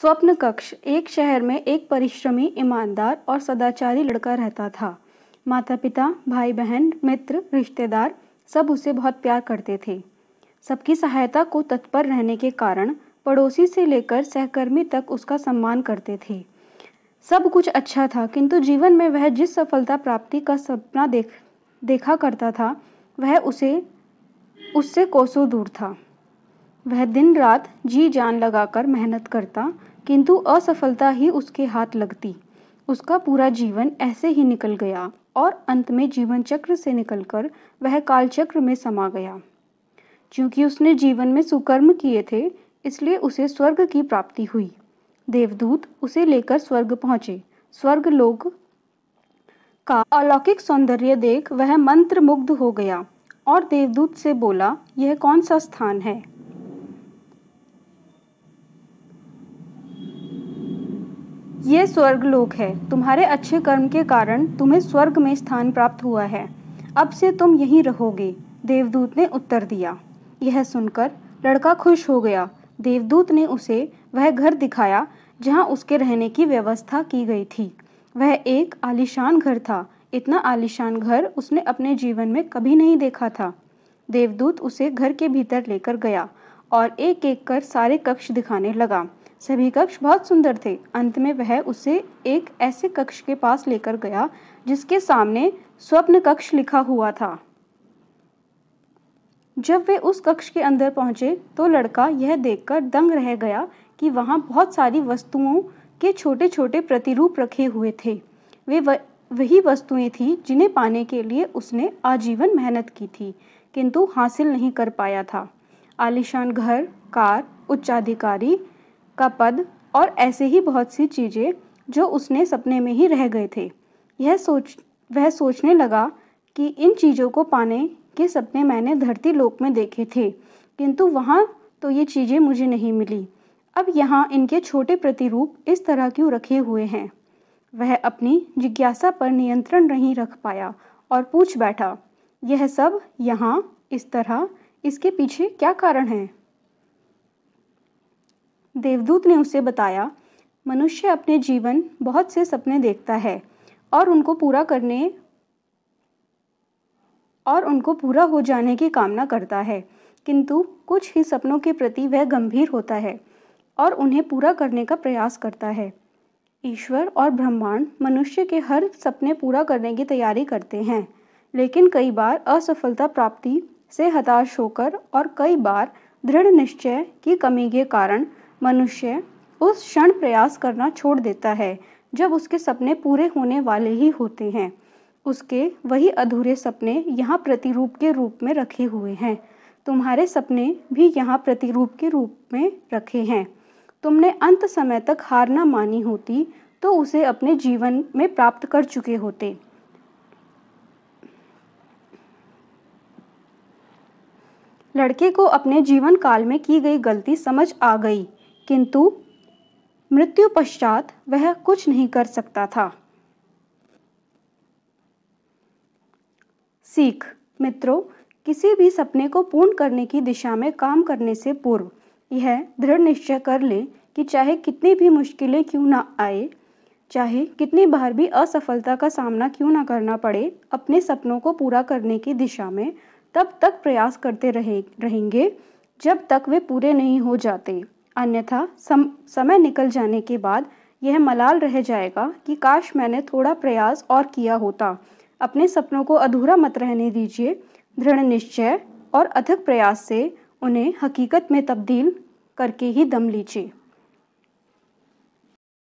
स्वप्न कक्ष। एक शहर में एक परिश्रमी, ईमानदार और सदाचारी लड़का रहता था। माता पिता, भाई बहन, मित्र, रिश्तेदार सब उसे बहुत प्यार करते थे। सबकी सहायता को तत्पर रहने के कारण पड़ोसी से लेकर सहकर्मी तक उसका सम्मान करते थे। सब कुछ अच्छा था, किंतु जीवन में वह जिस सफलता प्राप्ति का सपना देखा करता था, वह उससे कोसों दूर था। वह दिन रात जी जान लगाकर मेहनत करता, किंतु असफलता ही उसके हाथ लगती। उसका पूरा जीवन ऐसे ही निकल गया और अंत में जीवन चक्र से निकलकर वह काल चक्र में समा गया। क्योंकि उसने जीवन में सुकर्म किए थे, इसलिए उसे स्वर्ग की प्राप्ति हुई। देवदूत उसे लेकर स्वर्ग पहुंचे। स्वर्ग लोक का अलौकिक सौंदर्य देख वह मंत्रमुग्ध हो गया और देवदूत से बोला, यह कौन सा स्थान है? ये स्वर्गलोक है। तुम्हारे अच्छे कर्म के कारण तुम्हें स्वर्ग में स्थान प्राप्त हुआ है। अब से तुम यहीं रहोगे, देवदूत ने उत्तर दिया। यह सुनकर लड़का खुश हो गया। देवदूत ने उसे वह घर दिखाया जहाँ उसके रहने की व्यवस्था की गई थी। वह एक आलीशान घर था। इतना आलीशान घर उसने अपने जीवन में कभी नहीं देखा था। देवदूत उसे घर के भीतर लेकर गया और एक एक कर सारे कक्ष दिखाने लगा। सभी कक्ष बहुत सुंदर थे। अंत में वह उसे एक ऐसे कक्ष के पास लेकर गया जिसके सामने स्वप्न कक्ष लिखा हुआ था। जब वे उस कक्ष के अंदर पहुंचे तो लड़का यह देखकर दंग रह गया कि वहां बहुत सारी वस्तुओं के छोटे छोटे प्रतिरूप रखे हुए थे। वही वस्तुएं थी जिन्हें पाने के लिए उसने आजीवन मेहनत की थी, किंतु हासिल नहीं कर पाया था। आलीशान घर, कार, उच्चाधिकारी का पद और ऐसे ही बहुत सी चीजें जो उसने सपने में ही रह गए थे। वह सोचने लगा कि इन चीज़ों को पाने के सपने मैंने धरती लोक में देखे थे, किंतु वहाँ तो ये चीज़ें मुझे नहीं मिली। अब यहाँ इनके छोटे प्रतिरूप इस तरह क्यों रखे हुए हैं? वह अपनी जिज्ञासा पर नियंत्रण नहीं रख पाया और पूछ बैठा, यह सब यहाँ इस तरह, इसके पीछे क्या कारण है? देवदूत ने उसे बताया, मनुष्य अपने जीवन बहुत से सपने देखता है और उनको पूरा हो जाने की कामना करता है, किंतु कुछ ही सपनों के प्रति वह गंभीर होता है और उन्हें पूरा करने का प्रयास करता है। ईश्वर और ब्रह्मांड मनुष्य के हर सपने पूरा करने की तैयारी करते हैं, लेकिन कई बार असफलता प्राप्ति से हताश होकर और कई बार दृढ़ निश्चय की कमी के कारण मनुष्य उस क्षण प्रयास करना छोड़ देता है जब उसके सपने पूरे होने वाले ही होते हैं। उसके वही अधूरे सपने यहाँ प्रतिरूप के रूप में रखे हुए हैं। तुम्हारे सपने भी यहाँ प्रतिरूप के रूप में रखे हैं। तुमने अंत समय तक हार न मानी होती तो उसे अपने जीवन में प्राप्त कर चुके होते। लड़के को अपने जीवन काल में की गई गलती समझ आ गई, किंतु मृत्यु पश्चात वह कुछ नहीं कर सकता था। सीख। मित्रों, किसी भी सपने को पूर्ण करने की दिशा में काम करने से पूर्व यह दृढ़ निश्चय कर लें कि चाहे कितनी भी मुश्किलें क्यों ना आए, चाहे कितनी बार भी असफलता का सामना क्यों ना करना पड़े, अपने सपनों को पूरा करने की दिशा में तब तक प्रयास करते रहेंगे जब तक वे पूरे नहीं हो जाते। अन्यथा समय निकल जाने के बाद यह मलाल रह जाएगा कि काश मैंने थोड़ा प्रयास और किया होता। अपने सपनों को अधूरा मत रहने दीजिए। दृढ़ निश्चय और अथक प्रयास से उन्हें हकीकत में तब्दील करके ही दम लीजिए।